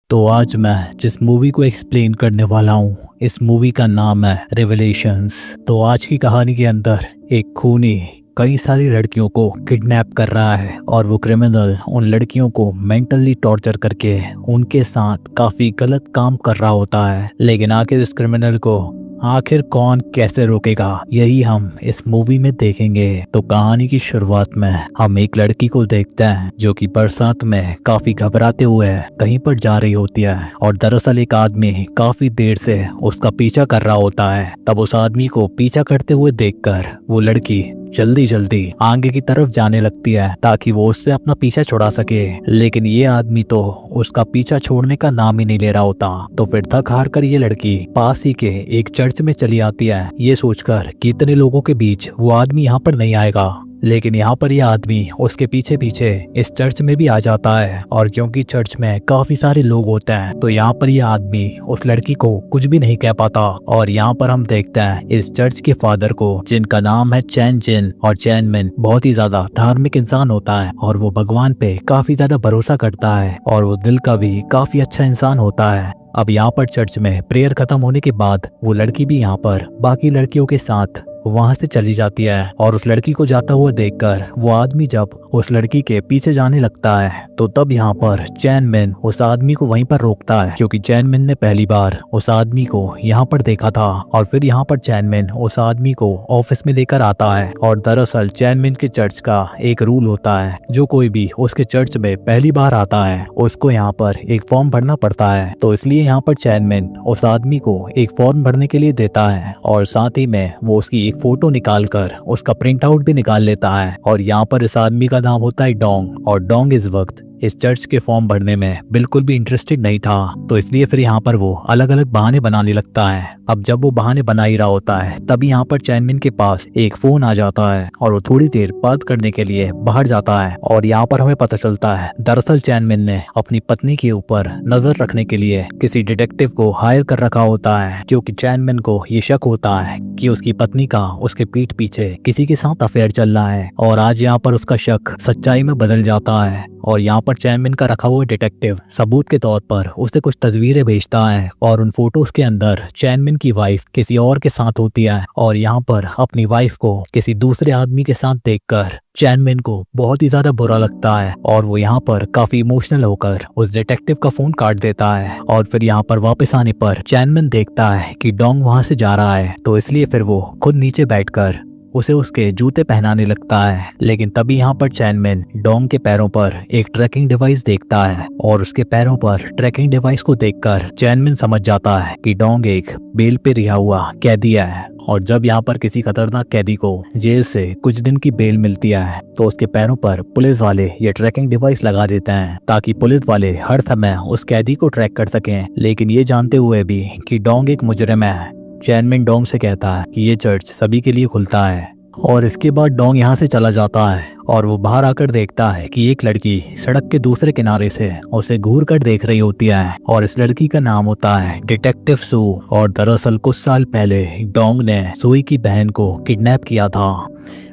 तो आज मैं जिस मूवी को एक्सप्लेन करने वाला हूँ, इस मूवी का नाम है रेवलेशंस। तो आज की कहानी के अंदर एक खूनी कई सारी लड़कियों को किडनैप कर रहा है और वो क्रिमिनल उन लड़कियों को मेंटली टॉर्चर करके उनके साथ काफी गलत काम कर रहा होता है। लेकिन आखिर इस क्रिमिनल को आखिर कौन कैसे रोकेगा, यही हम इस मूवी में देखेंगे। तो कहानी की शुरुआत में हम एक लड़की को देखते हैं जो कि बरसात में काफी घबराते हुए कहीं पर जा रही होती है और दरअसल एक आदमी काफी देर से उसका पीछा कर रहा होता है। तब उस आदमी को पीछा करते हुए देखकर वो लड़की जल्दी जल्दी आगे की तरफ जाने लगती है ताकि वो उससे अपना पीछा छुड़ा सके। लेकिन ये आदमी तो उसका पीछा छोड़ने का नाम ही नहीं ले रहा होता। तो फिर थक हार कर ये लड़की पास ही के एक चर्च में चली आती है, ये सोचकर कि इतने लोगों के बीच वो आदमी यहाँ पर नहीं आएगा। लेकिन यहाँ पर यह आदमी उसके पीछे पीछे इस चर्च में भी आ जाता है और क्योंकि चर्च में काफी सारे लोग होते हैं तो यहाँ पर यह आदमी उस लड़की को कुछ भी नहीं कह पाता। और यहाँ पर हम देखते हैं इस चर्च के फादर को, जिनका नाम है चैन जिन। और चैन मिन बहुत ही ज्यादा धार्मिक इंसान होता है और वो भगवान पे काफी ज्यादा भरोसा करता है और वो दिल का भी काफी अच्छा इंसान होता है। अब यहाँ पर चर्च में प्रेयर खत्म होने के बाद वो लड़की भी यहाँ पर बाकी लड़कियों के साथ वहां से चली जाती है और उस लड़की को जाता हुआ देखकर वो आदमी जब उस लड़की के पीछे जाने लगता है तो तब यहाँ पर चैन मिन उस आदमी को वहीं पर रोकता है, क्योंकि चैन मिन ने पहली बार उस आदमी को यहाँ पर देखा था। और फिर यहाँ पर चैन मिन उस आदमी को ऑफिस में लेकर आता है और दरअसल चैन मिन के चर्च का एक रूल होता है, जो कोई भी उसके चर्च में पहली बार आता है उसको यहाँ पर एक फॉर्म भरना पड़ता है। तो इसलिए यहाँ पर चैन मिन उस आदमी को एक फॉर्म भरने के लिए देता है और साथ ही में वो उसकी एक फोटो निकाल कर उसका प्रिंट आउट भी निकाल लेता है। और यहाँ पर इस आदमी का नाम होता है डोंग, और डोंग इस वक्त इस चर्च के फॉर्म भरने में बिल्कुल भी इंटरेस्टेड नहीं था। तो इसलिए फिर यहाँ पर वो अलग अलग बहाने बनाने लगता है। अब जब वो बहाने बना ही रहा होता है तभी यहाँ पर चैन मिन के पास एक फोन आ जाता है और वो थोड़ी देर बात करने के लिए बाहर जाता है। और यहाँ पर हमें पता चलता है दरअसल चैन मिन ने अपनी पत्नी के ऊपर नजर रखने के लिए किसी डिटेक्टिव को हायर कर रखा होता है, क्योंकि चैन मिन को ये शक होता है कि उसकी पत्नी का उसके पीठ पीछे किसी के साथ अफेयर चल रहा है। और आज यहाँ पर उसका शक सच्चाई में बदल जाता है और यहाँ पर चैन मिन का रखा हुआ डिटेक्टिव सबूत के तौर पर उसे कुछ तस्वीरें भेजता है और उन फोटोज के अंदर चैन मिन की वाइफ किसी और के साथ होती है। और यहाँ पर अपनी वाइफ को किसी दूसरे आदमी के साथ देखकर चैन मिन को बहुत ही ज्यादा बुरा लगता है और वो यहाँ पर काफी इमोशनल होकर उस डिटेक्टिव का फोन काट देता है। और फिर यहाँ पर वापस आने पर चैन मिन देखता है कि डोंग वहां से जा रहा है, तो इसलिए फिर वो खुद नीचे बैठकर उसे उसके जूते पहनाने लगता है। लेकिन तभी यहाँ पर चैन मिन डोंग के पैरों पर एक ट्रैकिंग डिवाइस देखता है और उसके पैरों पर ट्रैकिंग डिवाइस को देखकर चैन मिन समझ जाता है कि डोंग एक बेल पे रिहा हुआ कैदी है। और जब यहाँ पर किसी खतरनाक कैदी को जेल से कुछ दिन की बेल मिलती है तो उसके पैरों पर पुलिस वाले ये ट्रैकिंग डिवाइस लगा देते हैं ताकि पुलिस वाले हर समय उस कैदी को ट्रैक कर सकें। लेकिन ये जानते हुए भी कि डोंग एक मुजरिम है, चैन मिन डोंग से कहता है कि ये चर्च सभी के लिए खुलता है। और इसके बाद डोंग यहाँ से चला जाता है और वो बाहर आकर देखता है कि एक लड़की सड़क के दूसरे किनारे से उसे घूर कर देख रही होती है और इस लड़की का नाम होता है डिटेक्टिव सू। और दरअसल कुछ साल पहले डोंग ने सुई की बहन को किडनैप किया था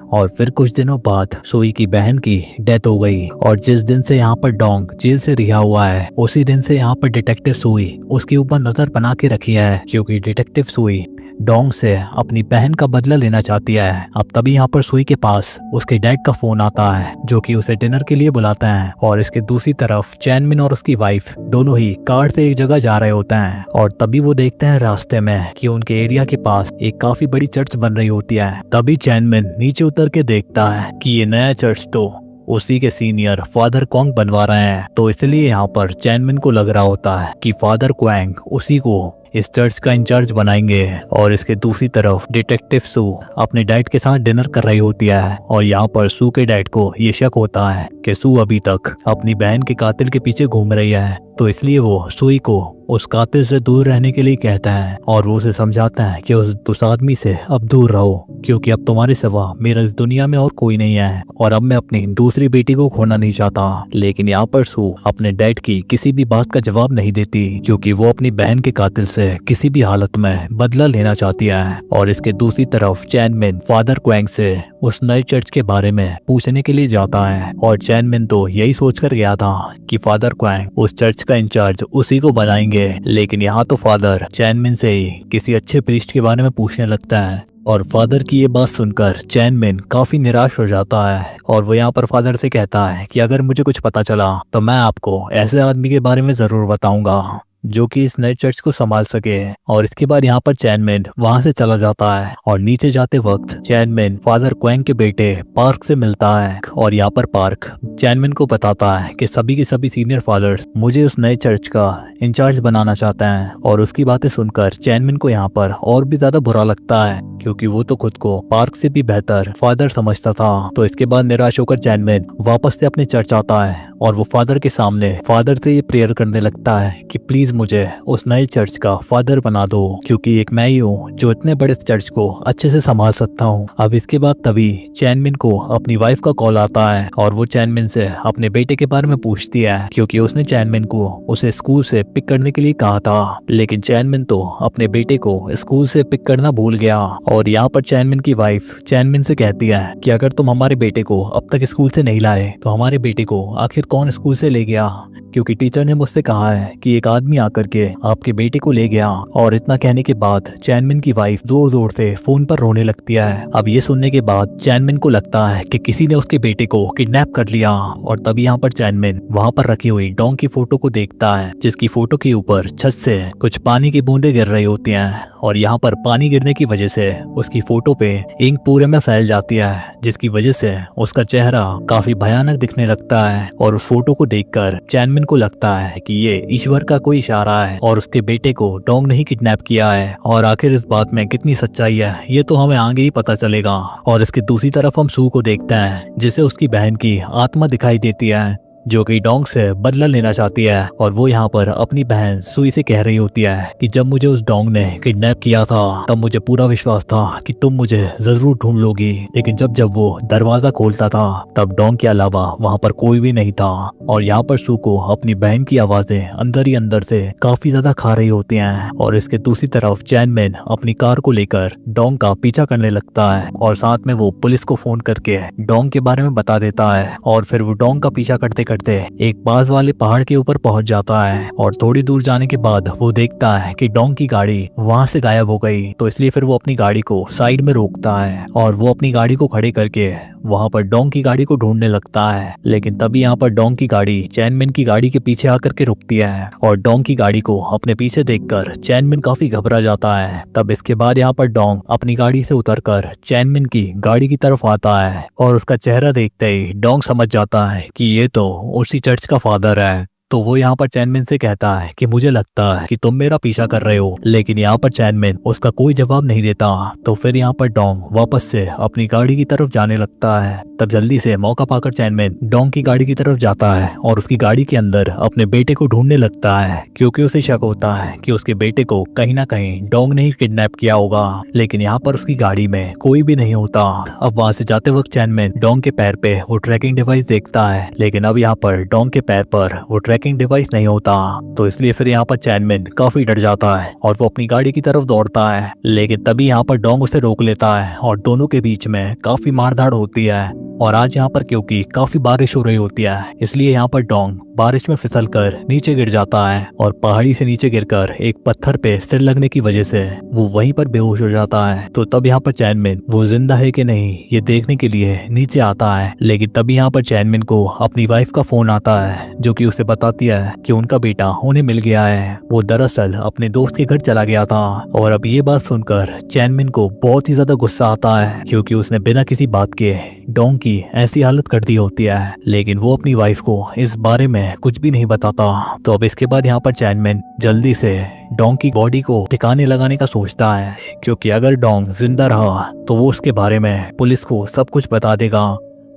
और फिर कुछ दिनों बाद सुई की बहन की डेथ हो गई। और जिस दिन से यहाँ पर डोंग जेल से रिहा हुआ है उसी दिन से यहाँ पर डिटेक्टिव सुई उसके ऊपर नजर बना के रखी है, क्योंकि डिटेक्टिव सुई डोंग से अपनी बहन का बदला लेना चाहती है। अब तभी यहाँ पर सुई के पास उसके डैड का फोन आता है जो कि उसे डिनर के लिए बुलाते हैं। और इसके दूसरी तरफ चैन मिन और उसकी वाइफ दोनों ही कार से एक जगह जा रहे होते हैं और तभी वो देखते हैं रास्ते में कि उनके एरिया के पास एक काफी बड़ी चर्च बन रही होती है। तभी चैन मिन नीचे उतर के देखता है कि ये नया चर्च तो उसी के सीनियर फादर क्वांग बनवा रहे हैं। तो इसलिए यहाँ पर चैन मिन को लग रहा होता है कि फादर क्वांग उसी को इस चर्च का इंचार्ज बनाएंगे। और इसके दूसरी तरफ डिटेक्टिव सू अपने डैड के साथ डिनर कर रही होती है और यहाँ पर सू के डैड को ये शक होता है कि सू अभी तक अपनी बहन के कातिल के पीछे घूम रही है। तो इसलिए वो सुई को उस कातिल से दूर रहने के लिए कहता है और वो उसे समझाता है कि उस आदमी से अब दूर रहो, क्योंकि अब तुम्हारे सिवा मेरा इस दुनिया में और कोई नहीं है और अब मैं अपनी दूसरी बेटी को खोना नहीं चाहता। लेकिन यहाँ पर सू अपने डैड की किसी भी बात का जवाब नहीं देती, क्योंकि वो अपनी बहन के कातिल से किसी भी हालत में बदला लेना चाहती है। और इसके दूसरी तरफ चैन मिन फादर क्वांग से उस नए चर्च के बारे में पूछने के लिए जाता है और चैनमिन तो यही सोचकर गया था कि फादर क्वैंग उस चर्च का इंचार्ज उसी को बनाएंगे, लेकिन यहाँ तो फादर चैनमिन से ही किसी अच्छे प्रीस्ट के बारे में पूछने लगता है। और फादर की ये बात सुनकर चैनमिन काफी निराश हो जाता है और वो यहाँ पर फादर से कहता है कि अगर मुझे कुछ पता चला तो मैं आपको ऐसे आदमी के बारे में जरूर बताऊंगा जो कि इस नए चर्च को संभाल सके। और इसके बाद यहाँ पर चैनमिन वहां से चला जाता है और नीचे जाते वक्त चैनमिन फादर क्वैंग के बेटे पार्क से मिलता है और यहाँ पर पार्क चैनमिन को बताता है कि सभी के सभी सीनियर फादर्स मुझे उस नए चर्च का इंचार्ज बनाना चाहते हैं। और उसकी बातें सुनकर चैनमिन को यहाँ पर और भी ज्यादा बुरा लगता है क्योंकि वो तो खुद को पार्क से भी बेहतर फादर समझता था। तो इसके बाद निराश होकर चैनमिन वापस से अपने चर्च आता है और वो फादर के सामने फादर से ये प्रेयर करने लगता है कि प्लीज मुझे उस नए चर्च का फादर बना दो, क्योंकि एक मैं ही हूँ जो इतने बड़े चर्च को अच्छे से संभाल सकता हूँ। अब इसके बाद तभी चैनमिन को अपनी वाइफ का कॉल आता है और वो चैनमिन से अपने बेटे के बारे में पूछती है क्योंकि उसने चैनमिन को उसे स्कूल से पिक करने के लिए कहा था, लेकिन चैनमिन तो अपने बेटे को स्कूल से पिक करना भूल गया। और यहाँ पर चैनमिन की वाइफ चैनमिन से कहती है कि अगर तुम हमारे बेटे को अब तक स्कूल से नहीं लाए तो हमारे बेटे को आखिर कौन स्कूल से ले गया, क्योंकि टीचर ने मुझसे कहा है कि एक आदमी आकर के आपके बेटे को ले गया। और इतना कहने के बाद चैनमिन की वाइफ जोर जोर से फोन पर रोने लगती है। अब ये सुनने के बाद चैनमिन को लगता है कि किसी ने उसके बेटे को किडनैप कर लिया। और तभी यहाँ पर चैनमिन वहाँ पर रखी हुई डॉग की फोटो को देखता है, जिसकी फोटो के ऊपर छत से कुछ पानी की बूंदें गिर रही होती हैं और यहाँ पर पानी गिरने की वजह से उसकी फोटो पे इंक पूरे में फैल जाती है, जिसकी वजह से उसका चेहरा काफी भयानक दिखने लगता है। और उस फोटो को देखकर चैनमिन को लगता है कि ये ईश्वर का कोई इशारा है और उसके बेटे को डॉग ने ही किडनैप किया है। और आखिर इस बात में कितनी सच्चाई है ये तो हमें आगे ही पता चलेगा। और इसकी दूसरी तरफ हम सू को देखते हैं, जिसे उसकी बहन की आत्मा दिखाई देती है जो कि डोंग से बदला लेना चाहती है। और वो यहाँ पर अपनी बहन सुई से कह रही होती है कि जब मुझे उस डोंग ने किडनैप किया था तब मुझे पूरा विश्वास था कि तुम मुझे जरूर ढूंढ लोगी, लेकिन जब वो दरवाजा खोलता था तब डोंग के अलावा वहाँ पर कोई भी नहीं था। और यहाँ पर सू को अपनी बहन की आवाजें अंदर ही अंदर से काफी ज्यादा खा रही होती हैं। और इसके दूसरी तरफ चैनमिन अपनी कार को लेकर डोंग का पीछा करने लगता है और साथ में वो पुलिस को फोन करके डोंग के बारे में बता देता है। और फिर वो डोंग का पीछा करते करते एक पास वाले पहाड़ के ऊपर पहुंच जाता है। और थोड़ी दूर जाने के बाद वो देखता है कि डोंग की गाड़ी वहां से गायब हो गई। तो इसलिए फिर वो अपनी गाड़ी को साइड में रोकता है और वो अपनी गाड़ी को खड़े करके वहां पर डोंग की गाड़ी को ढूंढने लगता है। लेकिन तभी यहाँ पर डोंग की गाड़ी चैनमिन की गाड़ी के पीछे आकर के रुकती है और डोंग की गाड़ी को अपने पीछे देखकर चैनमिन काफी घबरा जाता है। तब इसके बाद यहाँ पर डोंग अपनी गाड़ी से उतरकर चैनमिन की गाड़ी की तरफ आता है और उसका चेहरा देखते ही डोंग समझ जाता है कि ये तो उसी चर्च का फादर है। तो वो यहाँ पर चैनमिन से कहता है कि मुझे लगता है कि तुम मेरा पीछा कर रहे हो, लेकिन यहाँ पर चैनमिन उसका कोई जवाब नहीं देता। तो फिर यहाँ पर डोंग वापस से अपनी गाड़ी की तरफ जाने लगता है। तब जल्दी से मौका पाकर चैनमिन डोंग की गाड़ी की तरफ जाता है और उसकी गाड़ी के अंदर अपने बेटे को ढूंढने लगता है, क्योंकि उसे शक होता है कि उसके बेटे को कहीं ना कहीं डोंग ने ही किडनैप किया होगा। लेकिन यहाँ पर उसकी गाड़ी में कोई भी नहीं होता। अब वहां से जाते वक्त चैनमिन डोंग के पैर पे वो ट्रैकिंग डिवाइस देखता है, लेकिन अब यहाँ पर डोंग के पैर पर वो ट्रैकिंग डिवाइस नहीं होता। तो इसलिए फिर यहाँ पर चैनमिन काफी डर जाता है और वो अपनी गाड़ी की तरफ दौड़ता है। लेकिन तभी यहाँ पर डोंग उसे रोक लेता है और दोनों के बीच में काफी मारधाड़ होती है। और आज यहाँ पर क्योंकि काफी बारिश हो रही होती है, इसलिए यहाँ पर डोंग बारिश में फिसलकर नीचे गिर जाता है और पहाड़ी से नीचे गिरकर एक पत्थर पे सिर लगने की वजह से वो वहीं पर बेहोश हो जाता है। तो तब यहाँ पर चैनमिन वो जिंदा है कि नहीं ये देखने के लिए नीचे आता है। लेकिन तभी यहाँ पर चैनमिन को अपनी वाइफ का फोन आता है, जो कि उसे बताती है कि उनका बेटा उन्हें मिल गया है। वो दरअसल अपने दोस्त के घर चला गया था। और अब ये बात सुनकर चैनमिन को बहुत ही ज्यादा गुस्सा आता है, क्योंकि उसने बिना किसी बात के डोंग की ऐसी हालत कर दी होती है। लेकिन वो अपनी वाइफ को इस बारे में कुछ भी नहीं बताता। तो अब इसके बाद यहाँ पर चैनमिन जल्दी से डोंग की बॉडी को ठिकाने लगाने का सोचता है, क्योंकि अगर डोंग जिंदा रहा तो वो उसके बारे में पुलिस को सब कुछ बता देगा।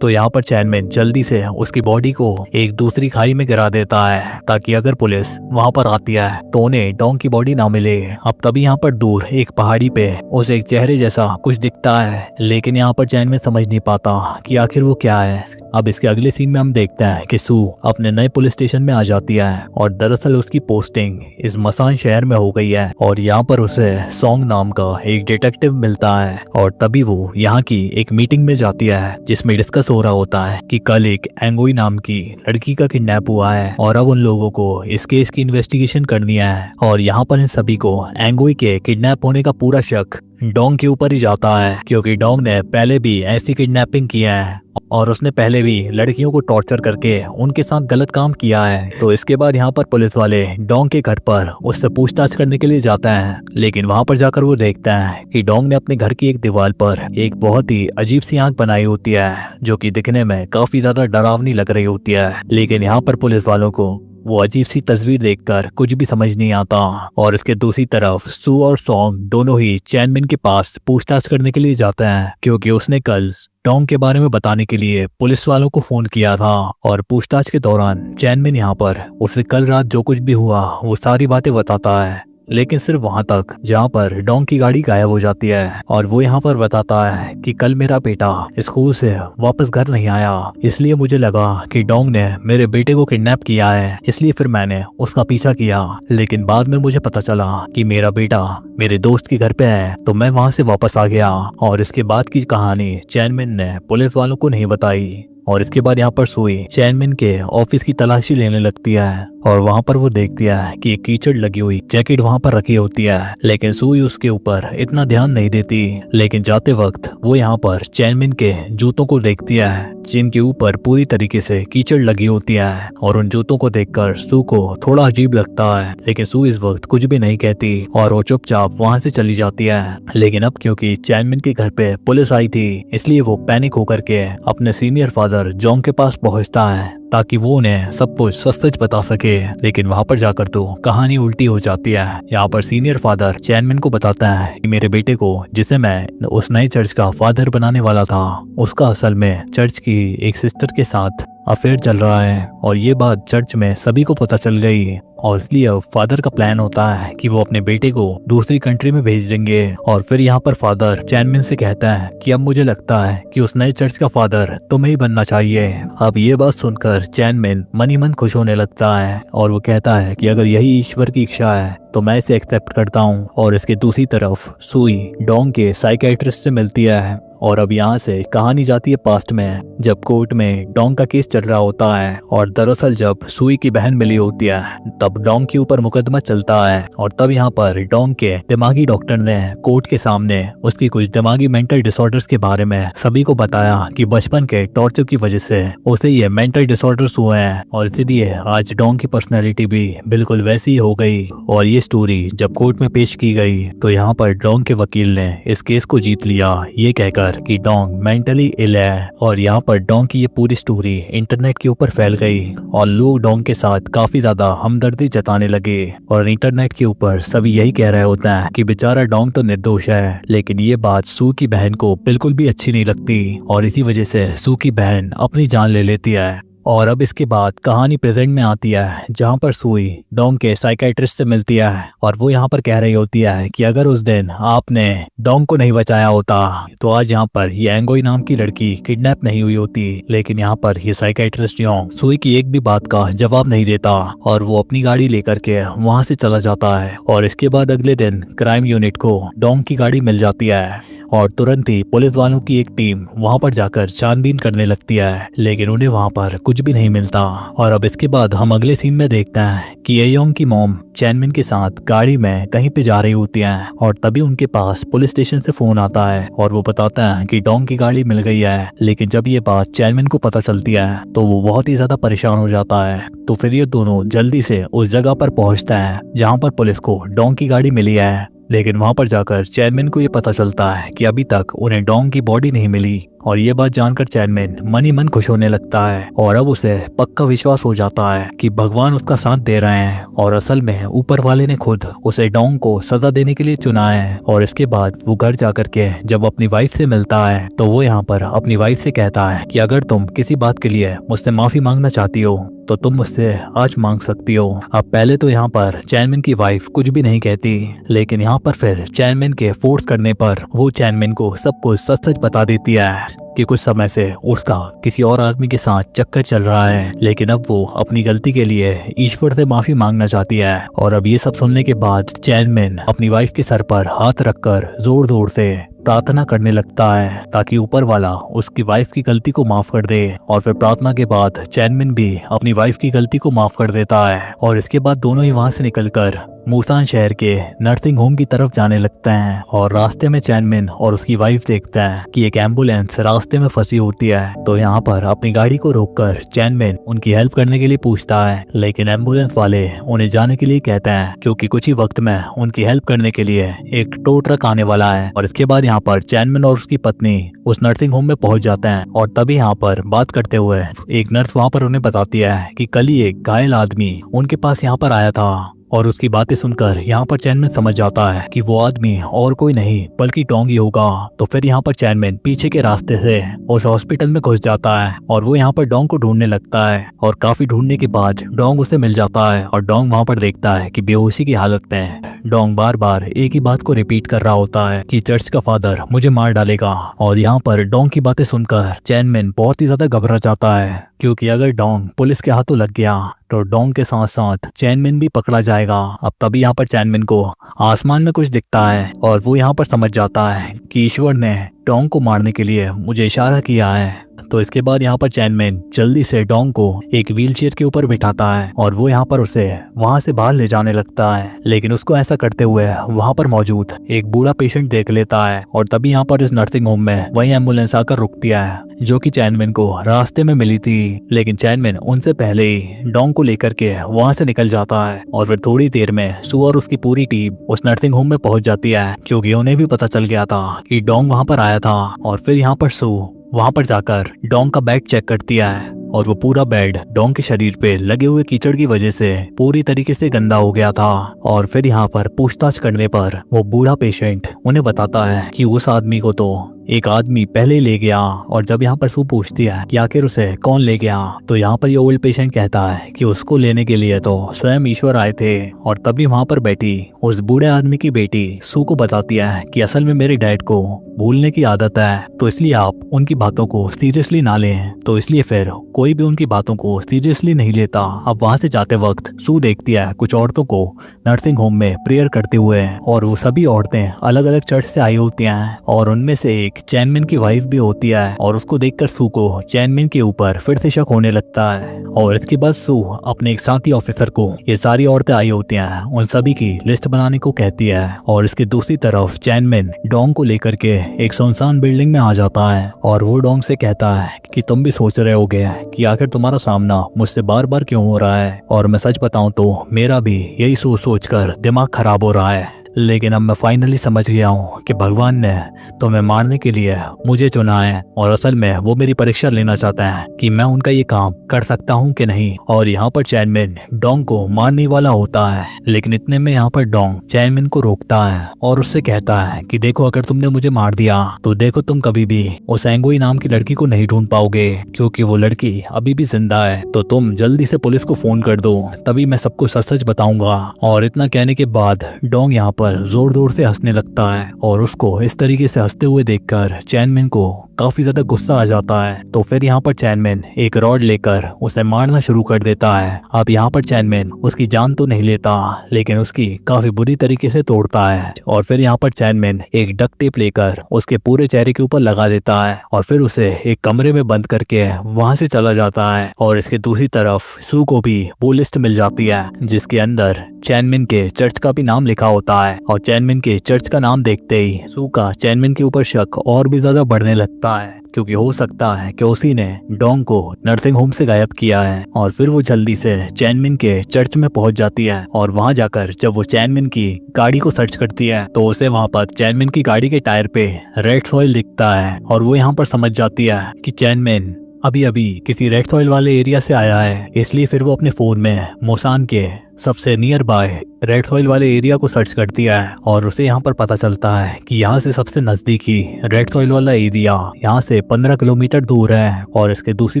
तो यहाँ पर चैनमैन जल्दी से उसकी बॉडी को एक दूसरी खाई में गिरा देता है ताकि अगर पुलिस वहाँ पर आती है तो उन्हें डोंग की बॉडी ना मिले। अब तभी यहाँ पर दूर एक पहाड़ी पे उसे एक चेहरे जैसा कुछ दिखता है, लेकिन यहाँ पर चैनमैन समझ नहीं पाता कि आखिर वो क्या है। अब इसके अगले सीन में हम देखते हैं कि सू अपने नए पुलिस स्टेशन में आ जाती है और दरअसल उसकी पोस्टिंग इस मसान शहर में हो गई है और यहाँ पर उसे सॉन्ग नाम का एक डिटेक्टिव मिलता है और तभी वो यहाँ की एक मीटिंग में जाती है जिसमें डिस्कस हो रहा होता है कि कल एक एंगोई नाम की लड़की का किडनैप हुआ है और अब उन लोगों को इस केस की इन्वेस्टिगेशन करनी है। और यहाँ पर इन सभी को एंगोई के किडनैप होने का पूरा शक डोंग के ऊपर ही जाता है क्योंकि डोंग ने पहले भी ऐसी किडनैपिंग किया है और उसने पहले भी लड़कियों को टॉर्चर करके उनके साथ गलत काम किया है। तो इसके बाद यहाँ पर पुलिस वाले डोंग के घर पर उससे पूछताछ करने के लिए जाते हैं, लेकिन वहाँ पर जाकर वो देखता है कि डोंग ने अपने घर की एक दीवार पर एक बहुत ही अजीब सी आंख बनाई होती है जो कि दिखने में काफी ज्यादा डरावनी लग रही होती है। लेकिन यहाँ पर पुलिस वालों को वो अजीब सी तस्वीर देखकर कुछ भी समझ नहीं आता और इसके दूसरी तरफ सू और सॉन्ग दोनों ही चैनमैन के पास पूछताछ करने के लिए जाते हैं क्योंकि उसने कल डोंग के बारे में बताने के लिए पुलिस वालों को फोन किया था। और पूछताछ के दौरान चैनमैन यहाँ पर उसे कल रात जो कुछ भी हुआ वो सारी बातें बताता है, लेकिन सिर्फ वहां तक जहां पर डोंग की गाड़ी गायब हो जाती है। और वो यहाँ पर बताता है कि कल मेरा बेटा स्कूल से वापस घर नहीं आया, इसलिए मुझे लगा कि डोंग ने मेरे बेटे को किडनैप किया है, इसलिए फिर मैंने उसका पीछा किया। लेकिन बाद में मुझे पता चला कि मेरा बेटा मेरे दोस्त के घर पे है, तो मैं वहां से वापस आ गया। और इसके बाद की कहानी चैनमैन ने पुलिस वालों को नहीं बताई। और इसके बाद यहाँ पर सुई चैनमैन के ऑफिस की तलाशी लेने लगती है और वहाँ पर वो देखती है कि एक कीचड़ लगी हुई जैकेट वहाँ पर रखी होती है, लेकिन सुई उसके ऊपर इतना ध्यान नहीं देती। लेकिन जाते वक्त वो यहाँ पर चैनमैन के जूतों को देखती है जिनके ऊपर पूरी तरीके से कीचड़ लगी होती है और उन जूतों को देखकर सू को थोड़ा अजीब लगता है, लेकिन सू इस वक्त कुछ भी नहीं कहती और वो चुपचाप वहाँ से चली जाती है। लेकिन अब क्योंकि चैनमैन के घर पे पुलिस आई थी, इसलिए वो पैनिक होकर के अपने सीनियर फादर जोंग के पास पहुँचता है ताकि वो उन्हें सब कुछ सच बता सके। लेकिन वहां पर जाकर तो कहानी उल्टी हो जाती है। यहाँ पर सीनियर फादर चैनमैन को बताता है कि मेरे बेटे को, जिसे मैं उस नए चर्च का फादर बनाने वाला था, उसका असल में चर्च की एक सिस्टर के साथ अफेयर चल रहा है और ये बात चर्च में सभी को पता चल गई। और इसलिए अब फादर का प्लान होता है कि वो अपने बेटे को दूसरी कंट्री में भेज देंगे। और फिर यहाँ पर फादर चैनमैन से कहता है कि अब मुझे लगता है कि उस नए चर्च का फादर तुम्हें ही बनना चाहिए। अब ये बात सुनकर चैनमैन मन ही मन खुश होने लगता है और वो कहता है कि अगर यही ईश्वर की इच्छा है तो मैं इसे एक्सेप्ट करता हूँ। और इसके दूसरी तरफ सुई डोंग के साइकियाट्रिस्ट से मिलती है और अब यहाँ से कहानी जाती है पास्ट में, जब कोर्ट में डोंग का केस चल रहा होता है। और दरअसल जब सुई की बहन मिली होती है तब डोंग के ऊपर मुकदमा चलता है और तब यहाँ पर डोंग के दिमागी डॉक्टर ने कोर्ट के सामने उसकी कुछ दिमागी मेंटल डिसऑर्डर्स के बारे में सभी को बताया कि बचपन के टॉर्चर की वजह से उसे ये मेंटल डिसऑर्डर्स हुए हैं और इसीलिए आज डोंग की पर्सनैलिटी भी बिल्कुल वैसी ही हो गई। और ये स्टोरी जब कोर्ट में पेश की गई तो यहाँ पर डोंग के वकील ने इस केस को जीत लिया, ये कहकर कि डोंग मेंटली इल है। और यहाँ पर डोंग की ये पूरी स्टोरी इंटरनेट के ऊपर फैल गई और लोग डोंग के साथ काफी ज्यादा हमदर्दी जताने लगे। और इंटरनेट के ऊपर सभी यही कह रहे होते हैं कि बेचारा डोंग तो निर्दोष है, लेकिन ये बात सू की बहन को बिल्कुल भी अच्छी नहीं लगती और इसी वजह से सू की बहन अपनी जान ले लेती है। और अब इसके बाद कहानी प्रेजेंट में आती है जहाँ पर सुई डोंग के साइकियाट्रिस्ट से मिलती है और वो यहाँ पर कह रही होती है कि अगर उस दिन आपने डोंग को नहीं बचाया होता तो आज यहाँ पर ये एंगोई नाम की लड़की किडनैप नहीं हुई होती। लेकिन यहाँ पर ये साइकियाट्रिस्ट योंग सुई की एक भी बात का जवाब नहीं देता और वो अपनी गाड़ी लेकर के वहाँ से चला जाता है। और इसके बाद अगले दिन क्राइम यूनिट को डोंग की गाड़ी मिल जाती है और तुरंत ही पुलिस वालों की एक टीम वहां पर जाकर छानबीन करने लगती है, लेकिन उन्हें वहां पर कुछ भी नहीं मिलता। और अब इसके बाद हम अगले सीन में देखते हैं कि येयोंग की मॉम चैनमैन के साथ गाड़ी में कहीं पे जा रही होती है और तभी उनके पास पुलिस स्टेशन से फोन आता है और वो बताता है कि डोंग की गाड़ी मिल गई है। लेकिन जब ये बात चैनमैन को पता चलती है तो वो बहुत ही ज्यादा परेशान हो जाता है। तो फिर ये दोनों जल्दी से उस जगह पर पहुंचते हैं जहाँ पर पुलिस को डोंग की गाड़ी मिली है। लेकिन वहां पर जाकर चैनमैन को ये पता चलता है कि अभी तक उन्हें डोंग की बॉडी नहीं मिली और ये बात जानकर चैनमैन मन ही मन खुश होने लगता है और अब उसे पक्का विश्वास हो जाता है कि भगवान उसका साथ दे रहे हैं और असल में ऊपर वाले ने खुद उसे डोंग को सजा देने के लिए चुना है। और इसके बाद वो घर जाकर के जब अपनी वाइफ से मिलता है तो वो यहाँ पर अपनी वाइफ से कहता है कि अगर तुम किसी बात के लिए मुझसे माफी मांगना चाहती हो तो तुम मुझसे आज मांग सकती हो। अब पहले तो यहाँ पर चैनमैन की वाइफ कुछ भी नहीं कहती, लेकिन यहाँ पर फिर चैनमैन के फोर्स करने पर वो चैनमैन को सब कुछ सच सच बता देती है कि कुछ समय से उसका किसी और आदमी के साथ चक्कर चल रहा है, लेकिन अब वो अपनी गलती के लिए ईश्वर से माफी मांगना चाहती है। और अब ये सब सुनने के बाद चैनमैन अपनी वाइफ के सर पर हाथ रखकर जोर जोर से प्रार्थना करने लगता है ताकि ऊपर वाला उसकी वाइफ की गलती को माफ कर दे। और फिर प्रार्थना के बाद चैनमैन भी अपनी वाइफ की गलती को माफ कर देता है और इसके बाद दोनों ही वहां से निकलकर मूसान शहर के नर्सिंग होम की तरफ जाने लगते हैं। और रास्ते में चैनमैन और उसकी वाइफ देखता है कि एक एम्बुलेंस रास्ते में फंसी होती है, तो यहाँ पर अपनी गाड़ी को रोककर चैनमैन उनकी हेल्प करने के लिए पूछता है, लेकिन एम्बुलेंस वाले उन्हें जाने के लिए कहते हैं क्योंकि कुछ ही वक्त में उनकी हेल्प करने के लिए एक टो ट्रक आने वाला है। और इसके बाद यहाँ पर चैनमैन और उसकी पत्नी उस नर्सिंग होम में पहुंच जाते हैं और तभी यहाँ पर बात करते हुए एक नर्स वहाँ पर उन्हें बताती है कि कल ही एक घायल आदमी उनके पास यहाँ पर आया था। और उसकी बातें सुनकर यहाँ पर चैनमैन समझ जाता है कि वो आदमी और कोई नहीं बल्कि डोंग ही होगा। तो फिर यहाँ पर चैनमैन पीछे के रास्ते से उस हॉस्पिटल में घुस जाता है और वो यहाँ पर डोंग को ढूंढने लगता है और काफी ढूंढने के बाद डोंग उसे मिल जाता है और डोंग वहाँ पर देखता है कि बेहोशी की हालत में डोंग बार बार एक ही बात को रिपीट कर रहा होता है कि चर्च का फादर मुझे मार डालेगा। और यहाँ पर डोंग की बातें सुनकर चैनमैन बहुत ही ज्यादा घबरा जाता है क्योंकि अगर डोंग पुलिस के हाथों लग गया तो डोंग के साथ साथ चैनमैन भी पकड़ा जाएगा। अब तभी यहाँ पर चैनमैन को आसमान में कुछ दिखता है और वो यहाँ पर समझ जाता है कि ईश्वर ने डोंग को मारने के लिए मुझे इशारा किया है। तो इसके बाद यहाँ पर चैनमैन जल्दी से डोंग को एक व्हीलचेयर के ऊपर बिठाता है और वो यहाँ पर उसे वहां से बाहर ले जाने लगता है, लेकिन उसको ऐसा करते हुए वहां पर मौजूद एक बूढ़ा पेशेंट देख लेता है। और तभी यहाँ पर इस नर्सिंग होम में वही एम्बुलेंस आकर रुकती है जो कि चैनमैन को रास्ते में मिली थी, लेकिन चैनमैन उनसे पहले ही डोंग को लेकर के वहां से निकल जाता है। और फिर थोड़ी देर में सू और उसकी पूरी टीम उस नर्सिंग होम में पहुंच जाती है क्योंकि उन्हें भी पता चल गया था कि डोंग वहां पर आया था। और फिर यहाँ पर सू वहां पर जाकर डोंग का बेड चेक करती है और वो पूरा बेड डोंग के शरीर पे लगे हुए कीचड़ की वजह से पूरी तरीके से गंदा हो गया था। और फिर यहाँ पर पूछताछ करने पर वो बूढ़ा पेशेंट उन्हें बताता है कि उस आदमी को तो एक आदमी पहले ले गया। और जब यहाँ पर सू पूछती है कि आखिर उसे कौन ले गया, तो यहाँ पर ये ओल्ड पेशेंट कहता है कि उसको लेने के लिए तो स्वयं ईश्वर आए थे। और तभी वहाँ पर बैठी उस बूढ़े आदमी की बेटी सू को बताती है कि असल में मेरे डैड को भूलने की आदत है, तो इसलिए आप उनकी बातों को सीरियसली ना लें। तो इसलिए फिर कोई भी उनकी बातों को सीरियसली नहीं लेता। अब वहाँ से जाते वक्त सू देखती है कुछ औरतों को नर्सिंग होम में प्रेयर करते हुए, और वो सभी औरतें अलग अलग चर्च से आई होती हैं और उनमें से एक चैनमैन की वाइफ भी होती है। और उसको देखकर सू को चैनमैन के ऊपर फिर से शक होने लगता है। और इसके बाद सू अपने एक साथी ऑफिसर को ये सारी औरतें आई होती हैं उन सभी की लिस्ट बनाने को कहती है। और इसके दूसरी तरफ चैनमैन डोंग को लेकर के एक सुनसान बिल्डिंग में आ जाता है और वो डोंग से कहता है कि तुम भी सोच रहे होगे कि आखिर तुम्हारा सामना मुझसे बार बार क्यों हो रहा है, और मैं सच बताऊं तो मेरा भी यही सोच सोच कर दिमाग खराब हो रहा है। लेकिन अब मैं फाइनली समझ गया हूँ कि भगवान ने तुम्हें मारने के लिए मुझे चुना है, और असल में वो मेरी परीक्षा लेना चाहते हैं कि मैं उनका ये काम कर सकता हूँ कि नहीं। और यहाँ पर चैनमैन डोंग को मारने वाला होता है, लेकिन इतने में यहाँ पर डोंग चैनमैन को रोकता है और उससे कहता है कि देखो, अगर तुमने मुझे मार दिया तो देखो तुम कभी भी उस एंगोई नाम की लड़की को नहीं ढूंढ पाओगे, क्योंकि वो लड़की अभी भी जिंदा है। तो तुम जल्दी से पुलिस को फोन कर दो, तभी मैं सबको सच सच बताऊंगा। और इतना कहने के बाद डोंग यहाँ पर जोर जोर से हंसने लगता है, और उसको इस तरीके से हंसते हुए देखकर चैनमैन को काफी ज्यादा गुस्सा आ जाता है। तो फिर यहाँ पर चैनमैन एक रॉड लेकर उसे मारना शुरू कर देता है। अब यहाँ पर चैनमैन उसकी जान तो नहीं लेता, लेकिन उसकी काफी बुरी तरीके से तोड़ता है। और फिर यहाँ पर चैनमैन एक डक्ट टेप लेकर उसके पूरे चेहरे के ऊपर लगा देता है, और फिर उसे एक कमरे में बंद करके वहां से चला जाता है। और इसके दूसरी तरफ सू को भी वो लिस्ट मिल जाती है जिसके अंदर चैनमैन के चर्च का भी नाम लिखा होता है। और चैनमैन के चर्च का नाम देखते ही सू का चैनमैन के ऊपर शक और भी ज्यादा बढ़ने लगता है। क्योंकि हो सकता है कि उसी ने डोंग को नर्सिंग होम से गायब किया है। और फिर वो जल्दी से चैनमिन के चर्च में पहुंच जाती है और वहां जाकर जब वो चैनमिन की गाड़ी को सर्च करती है तो उसे वहां पर चैनमिन की गाड़ी के टायर पे रेड सॉइल दिखता है और वो यहाँ पर समझ जाती है कि चैनमिन अभी अभी किसी रेड सॉइल वाले एरिया से आया है। इसलिए फिर वो अपने फोन में मोसान के सबसे नियर बाय रेड सॉइल वाले एरिया को सर्च करती है और उसे यहाँ पर पता चलता है कि यहाँ से सबसे नजदीकी रेड सॉइल वाला एरिया यहाँ से 15 किलोमीटर दूर है। और इसके दूसरी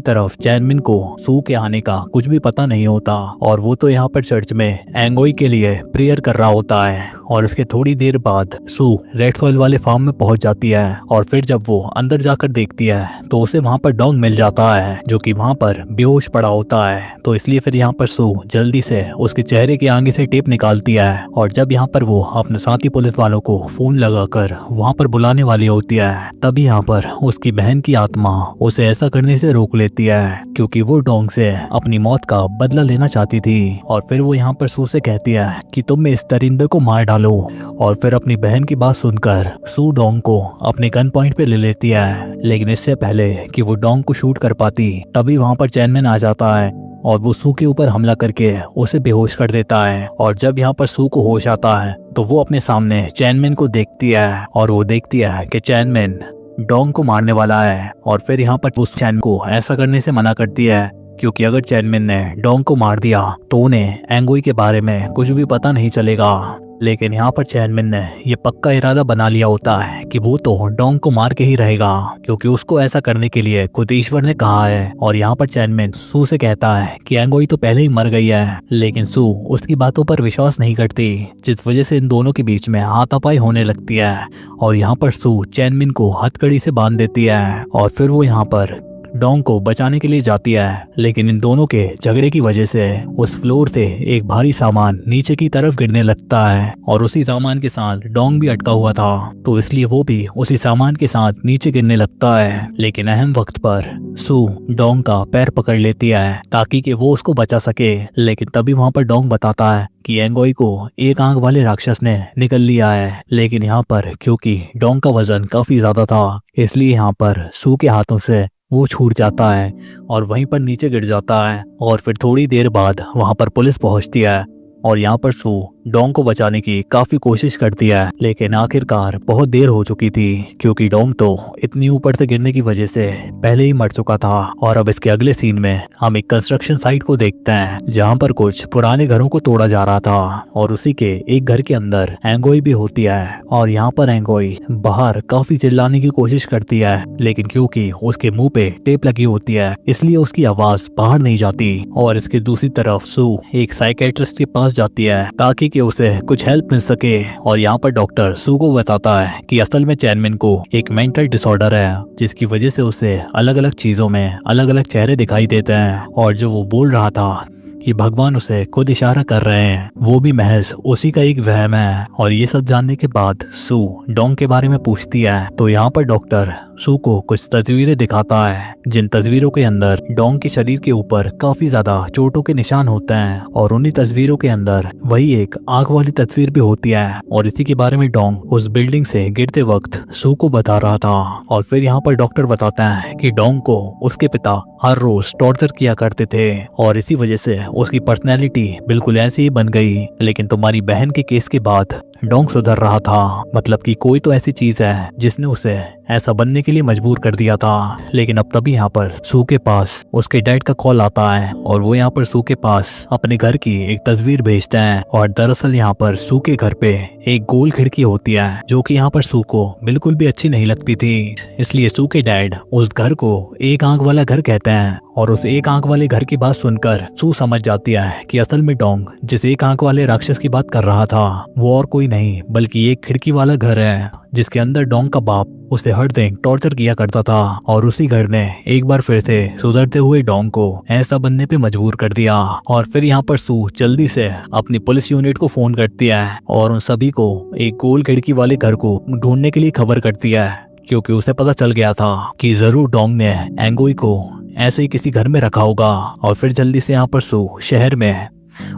तरफ चैनमिन को सू के आने का कुछ भी पता नहीं होता और वो तो यहाँ पर चर्च में एंगोई के लिए प्रेयर कर रहा होता है। और इसके थोड़ी देर बाद सू रेड सॉइल वाले फार्म में पहुंच जाती है और फिर जब वो अंदर जाकर देखती है तो उसे वहाँ पर डोंग मिल जाता है जो कि वहाँ पर बेहोश पड़ा होता है। तो इसलिए फिर यहाँ पर सू जल्दी से उसके चेहरे के आगे से टेप निकालती है और जब यहाँ पर वो अपने साथी पुलिस वालों को फोन लगाकर वहाँ पर बुलाने वाली होती है तभी यहाँ पर उसकी बहन की आत्मा उसे ऐसा करने से रोक लेती है क्योंकि वो डोंग से अपनी मौत का बदला लेना चाहती थी। और फिर वो यहाँ पर सू से कहती है कि तुम इस दरिंदे को मार डालो। और फिर अपनी बहन की बात सुनकर सू डोंग को अपने गन पॉइंट पे ले लेती है। लेकिन इससे पहले कि वो डोंग को शूट कर पाती तभी वहाँ पर चैनमैन आ जाता है और वो सू के ऊपर हमला करके उसे बेहोश कर देता है। और जब यहाँ पर सू को होश आता है तो वो अपने सामने चैनमैन को देखती है और वो देखती है कि चैनमैन डोंग को मारने वाला है। और फिर यहाँ पर उस चैन को ऐसा करने से मना करती है क्योंकि अगर चैनमैन ने डोंग को मार दिया तो उन्हें एंगोई के बारे में कुछ भी पता नहीं चलेगा। लेकिन यहाँ पर चैनमैन ने ये पक्का इरादा बना लिया होता है कि वो तो डोंग को मार के ही रहेगा क्योंकि उसको ऐसा करने के लिए खुद ईश्वर ने कहा है। और यहाँ पर चैनमैन सू से कहता है कि एंगोई तो पहले ही मर गई है। लेकिन सू उसकी बातों पर विश्वास नहीं करती जिस वजह से इन दोनों के बीच में हाथापाई होने लगती है। और यहाँ पर सू चैनमैन को हथकड़ी से बांध देती है और फिर वो यहाँ पर डोंग को बचाने के लिए जाती है। लेकिन इन दोनों के झगड़े की वजह से उस फ्लोर से एक भारी सामान नीचे की तरफ गिरने लगता है और उसी सामान के साथ डोंग भी अटका हुआ था तो इसलिए वो भी उसी सामान के साथ नीचे गिरने लगता है। लेकिन अहम वक्त पर सू डोंग का पैर पकड़ लेती है ताकि कि वो उसको बचा सके। लेकिन तभी वहाँ पर डोंग बताता है कि एंगोई को एक आंख वाले राक्षस ने निकल लिया है। लेकिन यहाँ पर क्योंकि डोंग का वजन काफी ज्यादा था इसलिए यहाँ पर सू के हाथों से वो छूट जाता है और वहीं पर नीचे गिर जाता है। और फिर थोड़ी देर बाद वहां पर पुलिस पहुंचती है और यहाँ पर सू डोंग को बचाने की काफी कोशिश करती है। लेकिन आखिरकार बहुत देर हो चुकी थी क्योंकि डोंग तो इतनी ऊपर से गिरने की वजह से पहले ही मर चुका था। और अब इसके अगले सीन में हम एक कंस्ट्रक्शन साइट को देखते हैं जहाँ पर कुछ पुराने घरों को तोड़ा जा रहा था और उसी के एक घर के अंदर एंगोई भी होती है। और यहाँ पर एंगोई बाहर काफी चिल्लाने की कोशिश करती है लेकिन क्योंकि उसके मुंह पे टेप लगी होती है इसलिए उसकी आवाज बाहर नहीं जाती। और इसके दूसरी तरफ सू एक साइकेट्रिस्ट के पास जाती है ताकि कि उसे कुछ हेल्प मिल सके। और यहाँ पर डॉक्टर सू को बताता है कि असल में चैनमैन को एक मेंटल डिसऑर्डर है जिसकी वजह से उसे अलग अलग चीजों में अलग अलग चेहरे दिखाई देते हैं। और जो वो बोल रहा था कि भगवान उसे खुद इशारा कर रहे हैं वो भी महज उसी का एक वहम है। और ये सब जानने के बाद सू डोंग के बारे में पूछती है तो यहाँ पर डॉक्टर सू को कुछ तस्वीरें दिखाता है जिन तस्वीरों के अंदर डोंग के शरीर के ऊपर काफी ज्यादा चोटों के निशान होते हैं और उन्हीं तस्वीरों के अंदर वही एक आग वाली तस्वीर भी होती है। और इसी के बारे में डोंग उस बिल्डिंग से गिरते वक्त सू को बता रहा था। और फिर यहाँ पर डॉक्टर बताता है कि डोंग को उसके पिता हर रोज टॉर्चर किया करते थे और इसी वजह से उसकी पर्सनैलिटी बिल्कुल ऐसी ही बन गई। लेकिन तुम्हारी बहन के केस के बाद डोंग सुधर रहा था, मतलब कि कोई तो ऐसी चीज है जिसने उसे ऐसा बनने के लिए मजबूर कर दिया था। लेकिन अब तभी यहाँ पर सू के पास उसके डैड का कॉल आता है और वो यहाँ पर सू के पास अपने घर की एक तस्वीर भेजते हैं। और दरअसल यहाँ पर सू के घर पे एक गोल खिड़की होती है जो कि यहाँ पर सू को बिल्कुल भी अच्छी नहीं लगती थी। इसलिए सू के डैड उस घर को एक आंख वाला घर कहते हैं। और उस एक आंख वाले घर की बात सुनकर सू समझ जाती है कि असल में डोंग जिस एक आंख वाले राक्षस की बात कर रहा था वो और कोई नहीं बल्कि एक खिड़की वाला घर है जिसके अंदर डोंग का बाप उसे हर दिन टॉर्चर किया करता था। और उसी घर ने एक बार फिर से सुधरते हुए डोंग को ऐसा बनने पे मजबूर कर दिया। और फिर यहाँ पर सू जल्दी से अपनी पुलिस यूनिट को फोन करती है और उन सभी को एक गोल खिड़की वाले घर को ढूंढने के लिए खबर करती है क्योंकि उसे पता चल गया था कि जरूर डोंग ने एंगोई को ऐसे ही किसी घर में रखा होगा। और फिर जल्दी से यहाँ पर सू शहर में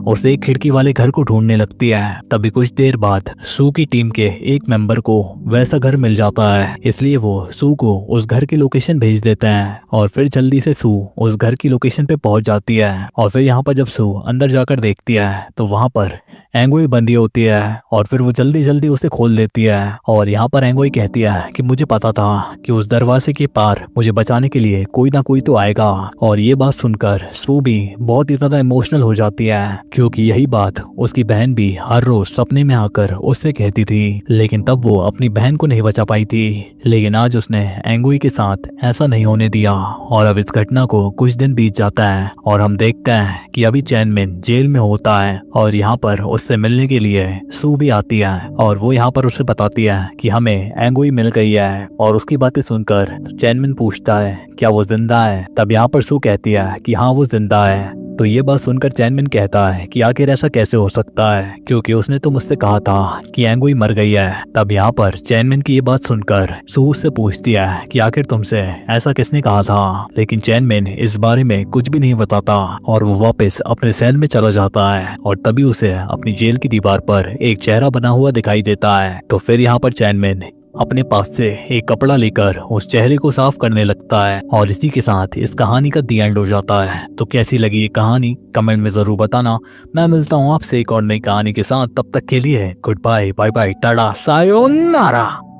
उसे एक खिड़की वाले घर को ढूंढने लगती है। तभी कुछ देर बाद सू की टीम के एक मेंबर को वैसा घर मिल जाता है, इसलिए वो सू को उस घर की लोकेशन भेज देते हैं और फिर जल्दी से सू उस घर की लोकेशन पे पहुंच जाती है। और फिर यहाँ पर जब सू अंदर जाकर देखती है तो वहाँ पर एंगोई बंदी होती है और फिर वो जल्दी जल्दी उसे खोल देती है। और यहाँ पर एंगोई कहती है कि मुझे पता था कि उस दरवाजे के पार मुझे बचाने के लिए कोई ना कोई तो आएगा। और ये बात सुनकर सू भी बहुत ही ज्यादा इमोशनल हो जाती है, क्योंकि यही बात उसकी बहन भी हर रोज सपने में आकर उससे कहती थी, लेकिन तब वो अपनी बहन को नहीं बचा पाई थी। लेकिन आज उसने एंगोई के साथ ऐसा नहीं होने दिया। और अब इस घटना को कुछ दिन बीत जाता है और हम देखते हैं कि अभी चैनमिन जेल में होता है और यहाँ पर उससे मिलने के लिए सू भी आती है। और वो यहाँ पर उसे बताती है कि हमें एंगोई मिल गई है। और उसकी बातें सुनकर चैनमिन पूछता है क्या वो जिंदा है। तब यहाँ पर सू कहती है कि हाँ वो जिंदा है। तो ये बात सुनकर चैनमिन कहता है कि आखिर ऐसा कैसे हो सकता है, क्योंकि उसने तो मुझसे कहा था कि एंगोई मर गई है। तब यहाँ पर चैनमिन की ये बात सुनकर सू उससे पूछती है कि आखिर तुमसे ऐसा किसने कहा था। लेकिन चैनमिन इस बारे में कुछ भी नहीं बताता और वो वापस अपने सेल में चला जाता है। और तभी उसे अपनी जेल की दीवार पर एक चेहरा बना हुआ दिखाई देता है। तो फिर यहाँ पर चैनमिन अपने पास से एक कपड़ा लेकर उस चेहरे को साफ करने लगता है। और इसी के साथ इस कहानी का दी एंड हो जाता है। तो कैसी लगी ये कहानी कमेंट में जरूर बताना। मैं मिलता हूँ आपसे एक और नई कहानी के साथ, तब तक के लिए goodbye, bye bye, tata, sayonara.